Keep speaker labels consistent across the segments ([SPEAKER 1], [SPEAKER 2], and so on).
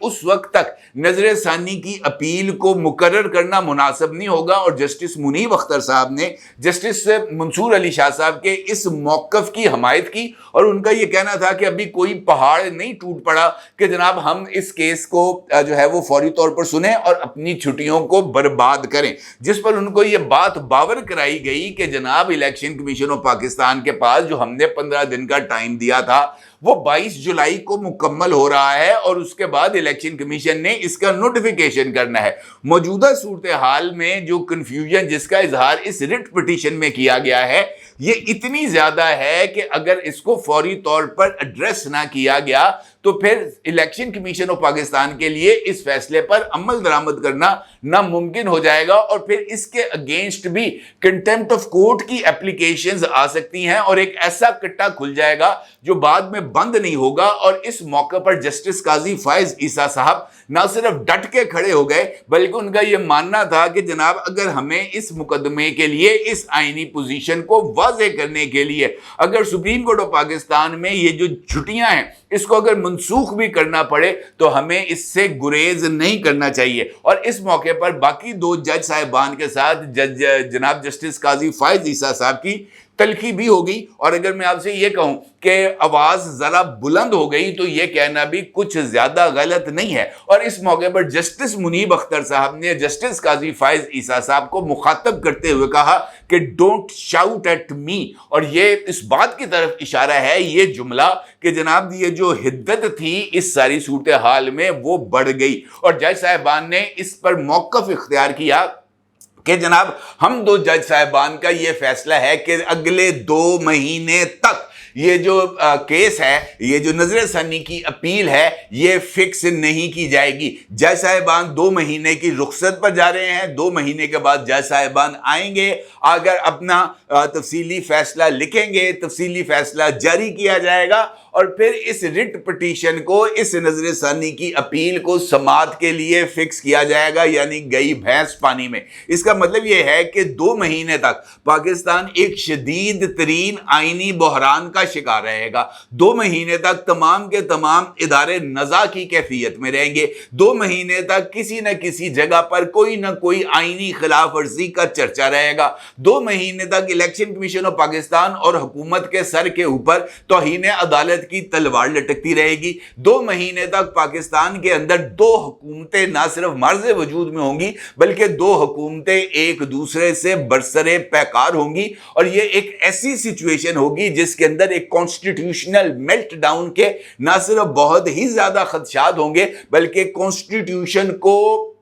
[SPEAKER 1] اس وقت تک نظر ثانی کی اپیل کو مقرر کرنا مناسب نہیں ہوگا۔ اور جسٹس منیب اختر صاحب نے جسٹس منصور علی شاہ صاحب کے اس موقف کی حمایت کی، اور ان کا یہ کہنا تھا کہ ابھی کوئی پہاڑ نہیں ٹوٹ پڑا کہ جناب ہم اس کیس کو جو ہے وہ فوری طور پر سنیں اور اپنی چھٹیوں کو برباد کریں، جس پر ان کو یہ بات باور کرائی گئی کہ جناب الیکشن کمیشن آف پاکستان کے پاس جو ہم نے 15 دن کا ٹائم دیا تھا وہ 22 جولائی کو مکمل ہو رہا ہے، اور اس کے بعد الیکشن کمیشن نے اس کا نوٹیفیکیشن کرنا ہے۔ موجودہ صورتحال میں جو کنفیوژن جس کا اظہار اس ریٹ پٹیشن میں کیا گیا ہے یہ اتنی زیادہ ہے کہ اگر اس کو فوری طور پر ایڈریس نہ کیا گیا تو پھر الیکشن کمیشن آف پاکستان کے لیے اس فیصلے پر عمل درآمد کرنا ناممکن ہو جائے گا، اور پھر اس کے اگینسٹ بھی کنٹیمپٹ آف کورٹ کی اپلیکیشنز آ سکتی ہیں، اور ایک ایسا کٹا کھل جائے گا جو بعد میں بند نہیں ہوگا۔ اور اس موقع پر جسٹس قاضی فائز عیسیٰ صاحب نہ صرف ڈٹ کے کھڑے ہو گئے بلکہ ان کا یہ ماننا تھا کہ جناب اگر ہمیں اس مقدمے کے لیے اس آئینی پوزیشن کو واضح کرنے کے لیے اگر سپریم کورٹ آف پاکستان میں یہ جو چھٹیاں ہیں اس کو اگر منسوخ بھی کرنا پڑے تو ہمیں اس سے گریز نہیں کرنا چاہیے۔ اور اس موقع پر باقی 2 جج صاحبان کے ساتھ جناب جسٹس قاضی فائز عیسیٰ صاحب کی تلخی بھی ہوگی، اور اگر میں آپ سے یہ کہوں کہ آواز ذرا بلند ہو گئی تو یہ کہنا بھی کچھ زیادہ غلط نہیں ہے۔ اور اس موقع پر جسٹس منیب اختر صاحب نے جسٹس قاضی فائز عیسیٰ صاحب کو مخاطب کرتے ہوئے کہا کہ ڈونٹ شاؤٹ ایٹ می، اور یہ اس بات کی طرف اشارہ ہے یہ جملہ کہ جناب یہ جو حدت تھی اس ساری صورتحال میں وہ بڑھ گئی، اور جج صاحبان نے اس پر موقف اختیار کیا کہ جناب ہم 2 جج صاحبان کا یہ فیصلہ ہے کہ اگلے 2 مہینے تک یہ جو کیس ہے، یہ جو نظر ثانی کی اپیل ہے یہ فکس نہیں کی جائے گی۔ جج صاحبان 2 مہینے کی رخصت پر جا رہے ہیں، 2 مہینے کے بعد جج صاحبان آئیں گے، اگر اپنا تفصیلی فیصلہ لکھیں گے، تفصیلی فیصلہ جاری کیا جائے گا، اور پھر اس ریٹ پٹیشن کو، اس نظر ثانی کی اپیل کو سماعت کے لیے فکس کیا جائے گا، یعنی گئی بھینس پانی میں۔ اس کا مطلب یہ ہے کہ 2 مہینے تک پاکستان ایک شدید ترین آئینی بحران کا شکار رہے گا۔ 2 مہینے تک تمام کے تمام ادارے نزاع کی کیفیت میں رہیں گے۔ 2 مہینے تک کسی نہ کسی جگہ پر کوئی نہ کوئی آئینی خلاف ورزی کا چرچا رہے گا۔ 2 مہینے تک الیکشن کمیشن آف پاکستان اور حکومت کے سر کے اوپر توہین عدالت کی تلوار لٹکتی رہے گی۔ 2 مہینے تک پاکستان کے اندر 2 حکومتیں نہ صرف مرز وجود میں ہوں گی بلکہ 2 حکومتیں ایک دوسرے سے برسر پیکار ہوں گی، اور یہ ایک ایسی سچویشن ہوگی جس کے اندر ایک کانسٹیٹیوشنل میلٹ ڈاؤن کے نہ صرف بہت ہی زیادہ خدشات ہوں گے بلکہ کانسٹیٹیوشن کو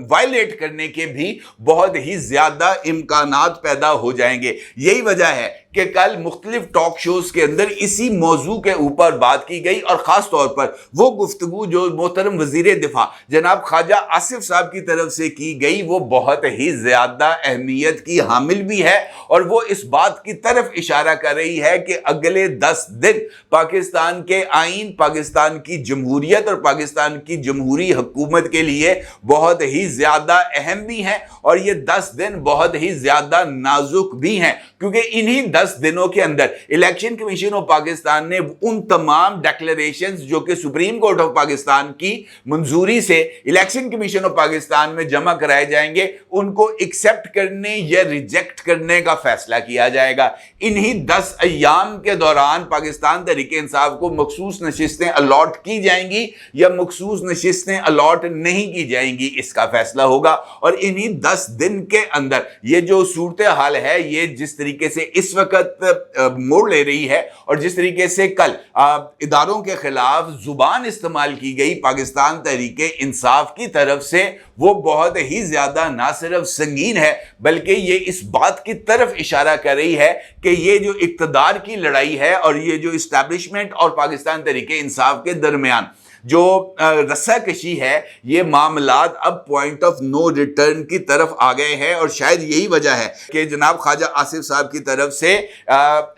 [SPEAKER 1] وائلیٹ کرنے کے بھی بہت ہی زیادہ امکانات پیدا ہو جائیں گے۔ یہی وجہ ہے کہ کل مختلف ٹاک شوز کے اندر اسی موضوع کے اوپر بات کی گئی، اور خاص طور پر وہ گفتگو جو محترم وزیر دفاع جناب خواجہ آصف صاحب کی طرف سے کی گئی وہ بہت ہی زیادہ اہمیت کی حامل بھی ہے، اور وہ اس بات کی طرف اشارہ کر رہی ہے کہ اگلے 10 دن پاکستان کے آئین، پاکستان کی جمہوریت اور پاکستان کی جمہوری حکومت کے لیے بہت ہی زیادہ اہم بھی ہیں، اور یہ 10 دن بہت ہی زیادہ نازک بھی ہیں، کیونکہ انہی 10 دنوں کے اندر الیکشن کمیشن آف پاکستان نے ان تمام ڈیکلریشنز جو کہ سپریم کورٹ آف پاکستان کی منظوری سے الیکشن کمیشن آف پاکستان میں جمع کرائے جائیں گے ان کو ایکسیپٹ کرنے یا ریجیکٹ کرنے کا فیصلہ کیا جائے گا۔ انہی 10 ایام کے دوران پاکستان تحریک انصاف کو مخصوص نشستیں الاٹ کی جائیں گی یا مخصوص نشستیں الاٹ نہیں کی جائیں گی، اس کا فیصلہ ہوگا۔ اور انہی 10 دن کے اندر یہ جو صورتحال ہے یہ جس طریقے سے اس وقت موڑ لے رہی ہے، اور جس طریقے سے کل اداروں کے خلاف زبان استعمال کی گئی پاکستان تحریک انصاف کی طرف سے، وہ بہت ہی زیادہ نہ صرف سنگین ہے بلکہ یہ اس بات کی طرف اشارہ کر رہی ہے کہ یہ جو اقتدار کی لڑائی ہے اور یہ جو اسٹیبلشمنٹ اور پاکستان تحریک انصاف کے درمیان جو رسہ کشی ہے، یہ معاملات اب پوائنٹ آف نو ریٹرن کی طرف آ گئے ہیں، اور شاید یہی وجہ ہے کہ جناب خواجہ آصف صاحب کی طرف سے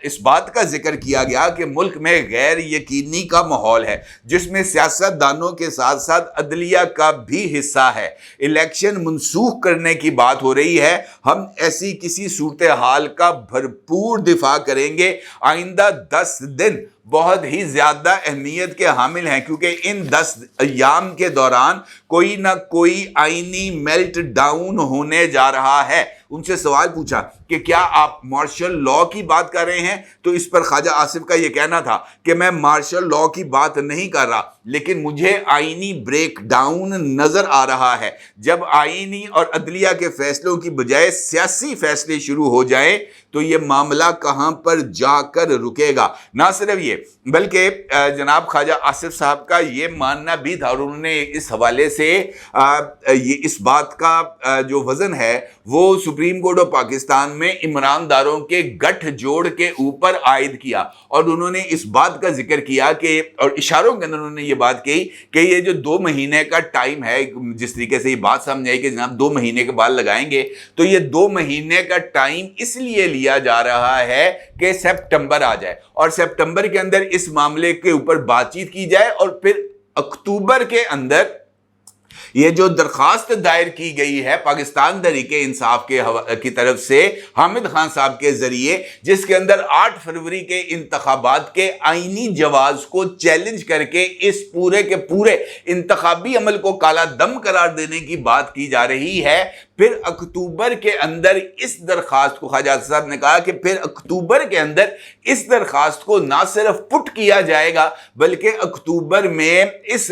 [SPEAKER 1] اس بات کا ذکر کیا گیا کہ ملک میں غیر یقینی کا ماحول ہے جس میں سیاست دانوں کے ساتھ ساتھ عدلیہ کا بھی حصہ ہے۔ الیکشن منسوخ کرنے کی بات ہو رہی ہے، ہم ایسی کسی صورتحال کا بھرپور دفاع کریں گے۔ آئندہ 10 دن بہت ہی زیادہ اہمیت کے حامل ہیں، کیونکہ ان 10 ایام کے دوران کوئی نہ کوئی آئینی میلٹ ڈاؤن ہونے جا رہا ہے۔ ان سے سوال پوچھا کہ کیا آپ مارشل لا کی بات کر رہے ہیں؟ تو اس پر خواجہ آصف کا یہ کہنا تھا کہ میں مارشل لا کی بات نہیں کر رہا، لیکن مجھے آئینی بریک ڈاؤن نظر آ رہا ہے۔ جب آئینی اور عدلیہ کے فیصلوں کی بجائے سیاسی فیصلے شروع ہو جائیں تو یہ معاملہ کہاں پر جا کر رکے گا۔ نہ صرف یہ بلکہ جناب خواجہ آصف صاحب کا یہ ماننا بھی تھا، اور انہوں نے اس حوالے سے اس بات کا جو وزن ہے وہ سپریم کورٹ آف پاکستان میں عمران داروں کے گٹھ جوڑ کے اوپر عائد کیا، اور انہوں نے اس بات کا ذکر کیا کہ، اور اشاروں کے اندر انہوں نے یہ بات کہی کہ یہ جو 2 مہینے کا ٹائم ہے، جس طریقے سے یہ بات سمجھ آئی کہ جناب 2 مہینے کے بال لگائیں گے، تو یہ 2 مہینے کا ٹائم اس لیے لیا جا رہا ہے کہ سپٹمبر آ جائے اور سپٹمبر کے اندر اس معاملے کے اوپر بات چیت کی جائے، اور پھر اکتوبر کے اندر یہ جو درخواست دائر کی گئی ہے پاکستان تحریک انصاف کی طرف سے حامد خان صاحب کے ذریعے، جس کے اندر 8 فروری کے انتخابات کے آئینی جواز کو چیلنج کر کے اس پورے کے پورے انتخابی عمل کو کالا دم قرار دینے کی بات کی جا رہی ہے، پھر اکتوبر کے اندر اس درخواست کو، خواجہ صاحب نے کہا کہ پھر اکتوبر کے اندر اس درخواست کو نہ صرف پٹ کیا جائے گا بلکہ اکتوبر میں اس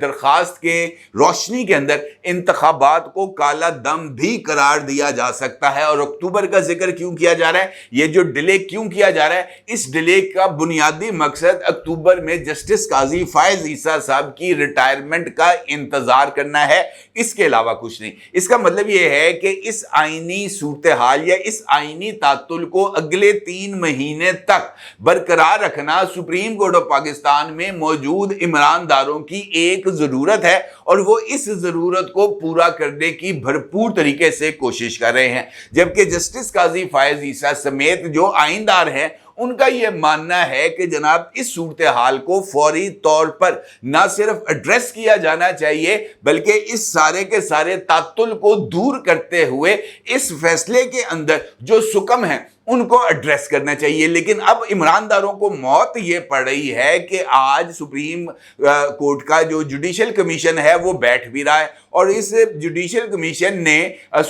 [SPEAKER 1] درخواست کے روشنی کے اندر انتخابات کو کالا دم بھی قرار دیا جا سکتا ہے۔ اور اکتوبر کا ذکر کیوں کیا جا رہا ہے، یہ جو ڈیلے کیوں کیا جا رہا ہے، اس ڈیلے کا بنیادی مقصد اکتوبر میں جسٹس قاضی فائز عیسیٰ صاحب کی ریٹائرمنٹ کا انتظار کرنا ہے، اس کے علاوہ کچھ نہیں۔ اس کا مطلب یہ ہے کہ اس آئینی صورتحال یا اس آئینی تعطل کو اگلے 3 مہینے تک برقرار رکھنا سپریم کورٹ آف پاکستان میں موجود عمران داروں کی ایک ضرورت ہے، اور وہ اس ضرورت کو پورا کرنے کی بھرپور طریقے سے کوشش کر رہے ہیں۔ جبکہ جسٹس قاضی فائز عیسیٰ سمیت جو آئیندار ہیں، ان کا یہ ماننا ہے کہ جناب اس صورتحال کو فوری طور پر نہ صرف ایڈریس کیا جانا چاہیے بلکہ اس سارے کے سارے تعطل کو دور کرتے ہوئے اس فیصلے کے اندر جو سکم ہیں ان کو ایڈریس کرنا چاہیے۔ لیکن اب عمران داروں کو موت یہ پڑ رہی ہے کہ آج سپریم کورٹ کا جو جوڈیشل کمیشن ہے وہ بیٹھ بھی رہا ہے، اور اس جوڈیشل کمیشن نے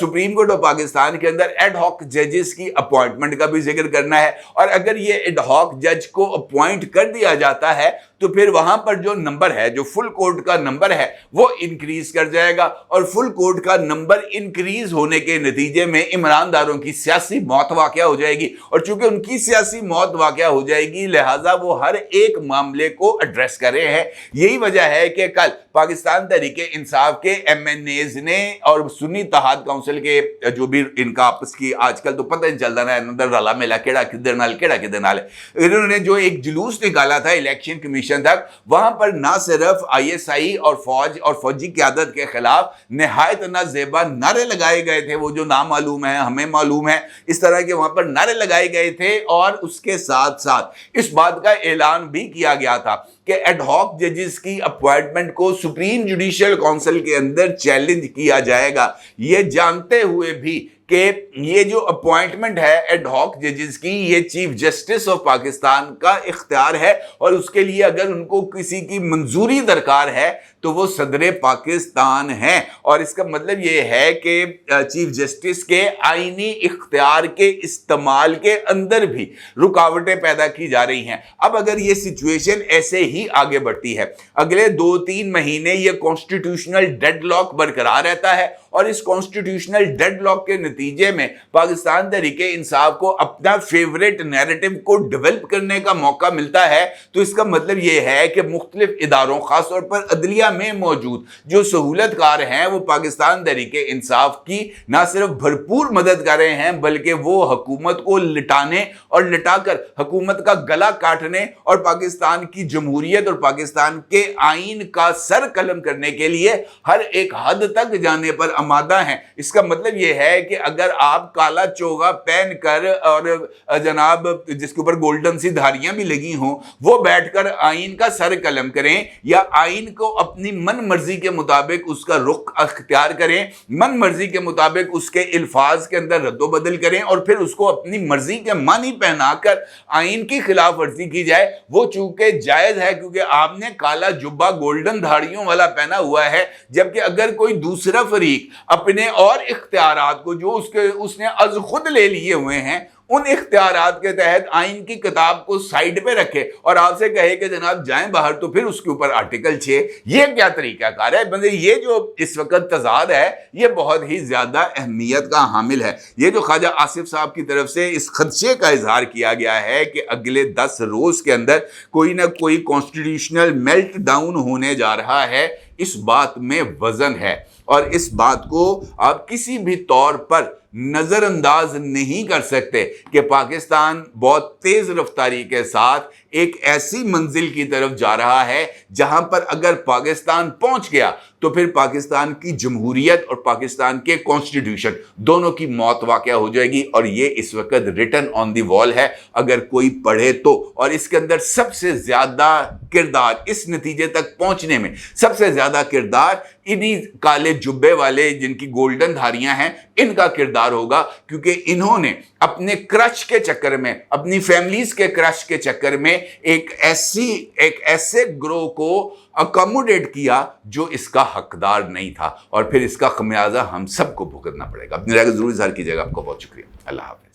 [SPEAKER 1] سپریم کورٹ آف پاکستان کے اندر ایڈ ہاک ججز کی اپوائنٹمنٹ کا بھی ذکر کرنا ہے، اور اگر یہ ایڈ ہاک جج کو اپوائنٹ کر دیا جاتا ہے تو پھر وہاں پر جو نمبر ہے، جو فل کورٹ کا نمبر ہے، وہ انکریز کر جائے گا، اور فل کورٹ کا نمبر انکریز ہونے کے نتیجے میں عمران داروں کی سیاسی موت واقع ہو جائے گی، اور چونکہ ان کی سیاسی موت واقع ہو جائے گی لہٰذا وہ ہر ایک معاملے کو ایڈریس کر رہے ہیں۔ یہی وجہ ہے کہ کل پاکستان تحریک انصاف کے ایم این ایز نے اور سنی اتحاد کونسل کے جو بھی ان کا آپس کی آج کل تو پتہ نہیں چلتا نا اندر رلا ملا کیڑا کدھر نال انہوں نے جو ایک جلوس نکالا تھا الیکشن کمیشن تک، وہاں پر نہ صرف آئی ایس آئی اور فوج اور فوجی قیادت کے خلاف نہایت نازیبا نعرے لگائے گئے تھے، وہ جو نامعلوم ہیں ہمیں معلوم ہے، اس طرح کے وہاں پر نعرے لگائے گئے تھے، اور اس کے ساتھ ساتھ اس بات کا اعلان بھی کیا گیا تھا کہ ایڈ ہاک ججز کی اپوائنٹمنٹ کو سپریم جوڈیشل کونسل کے اندر چیلنج کیا جائے گا، یہ جانتے ہوئے بھی کہ یہ جو اپوائنٹمنٹ ہے ایڈ ہاک ججز کی، یہ چیف جسٹس آف پاکستان کا اختیار ہے، اور اس کے لیے اگر ان کو کسی کی منظوری درکار ہے تو وہ صدر پاکستان ہیں، اور اس کا مطلب یہ ہے کہ چیف جسٹس کے آئینی اختیار کے استعمال کے اندر بھی رکاوٹیں پیدا کی جا رہی ہیں۔ اب اگر یہ سچویشن ایسے ہی آگے بڑھتی ہے، اگلے 2-3 مہینے یہ کانسٹیٹیوشنل ڈیڈ لاک برقرار رہتا ہے، اور اس کانسٹیٹیوشنل ڈیڈ لاک کے نتیجے میں پاکستان تحریک انصاف کو اپنا فیوریٹ نیریٹو کو ڈیولپ کرنے کا موقع ملتا ہے، تو اس کا مطلب یہ ہے کہ مختلف اداروں خاص طور پر عدلیہ میں موجود جو سہولت کار ہیں وہ پاکستان تحریک انصاف کی نہ صرف بھرپور مدد کر رہے ہیں بلکہ وہ حکومت کو لٹانے اور لٹا کر حکومت کا گلا کاٹنے اور پاکستان کی جمہوریت اور پاکستان کے آئین کا سر قلم کرنے کے لیے ہر ایک حد تک جانے پر آمادہ ہیں۔ اس کا مطلب یہ ہے کہ اگر آپ کالا چوغا پہن کر اور جناب جس کے اوپر گولڈن سی دھاریاں بھی لگی ہوں وہ بیٹھ کر آئین کا سر قلم کریں یا آئین کو اپنی من مرضی کے مطابق اس کا رخ اختیار کریں، من مرضی کے مطابق اس کے الفاظ کے اندر رد و بدل کریں اور پھر اس کو اپنی مرضی کے معنی پہنا کر آئین کی خلاف ورزی کی جائے، وہ چونکہ جائز ہے کیونکہ آپ نے کالا جبہ گولڈن دھاڑیوں والا پہنا ہوا ہے، جبکہ اگر کوئی دوسرا فریق اپنے اور اختیارات کو جو اس نے از خود لے لیے ہوئے ہیں ان اختیارات کے تحت آئین کی کتاب کو سائیڈ پہ رکھے اور آپ سے کہے کہ جناب جائیں باہر، تو پھر اس کے اوپر آرٹیکل 6، یہ کیا طریقہ کار ہے؟ بندے یہ جو اس وقت تضاد ہے یہ بہت ہی زیادہ اہمیت کا حامل ہے۔ یہ جو خواجہ آصف صاحب کی طرف سے اس خدشے کا اظہار کیا گیا ہے کہ اگلے 10 روز کے اندر کوئی نہ کوئی کانسٹیٹیوشنل میلٹ ڈاؤن ہونے جا رہا ہے، اس بات میں وزن ہے اور اس بات کو آپ کسی بھی طور پر نظر انداز نہیں کر سکتے کہ پاکستان بہت تیز رفتاری کے ساتھ ایک ایسی منزل کی طرف جا رہا ہے جہاں پر اگر پاکستان پہنچ گیا تو پھر پاکستان کی جمہوریت اور پاکستان کے کانسٹیٹیوشن دونوں کی موت واقع ہو جائے گی، اور یہ اس وقت ریٹن آن دی وال ہے اگر کوئی پڑھے تو۔ اور اس کے اندر سب سے زیادہ کردار اس نتیجے تک پہنچنے میں سب سے زیادہ کردار انہی کالے جبے والے جن کی گولڈن دھاریاں ہیں ان کا کردار ہوگا، کیونکہ انہوں نے اپنے کرش کے چکر میں، اپنی فیملیز کے کرش کے چکر میں ایک ایسے گروہ کو اکاموڈیٹ کیا جو اس کا حقدار نہیں تھا، اور پھر اس کا خمیازہ ہم سب کو بھگتنا پڑے گا۔ اپنی رائے کو ضرور اظہار کیجیے گا۔ آپ کو بہت شکریہ۔ اللہ حافظ۔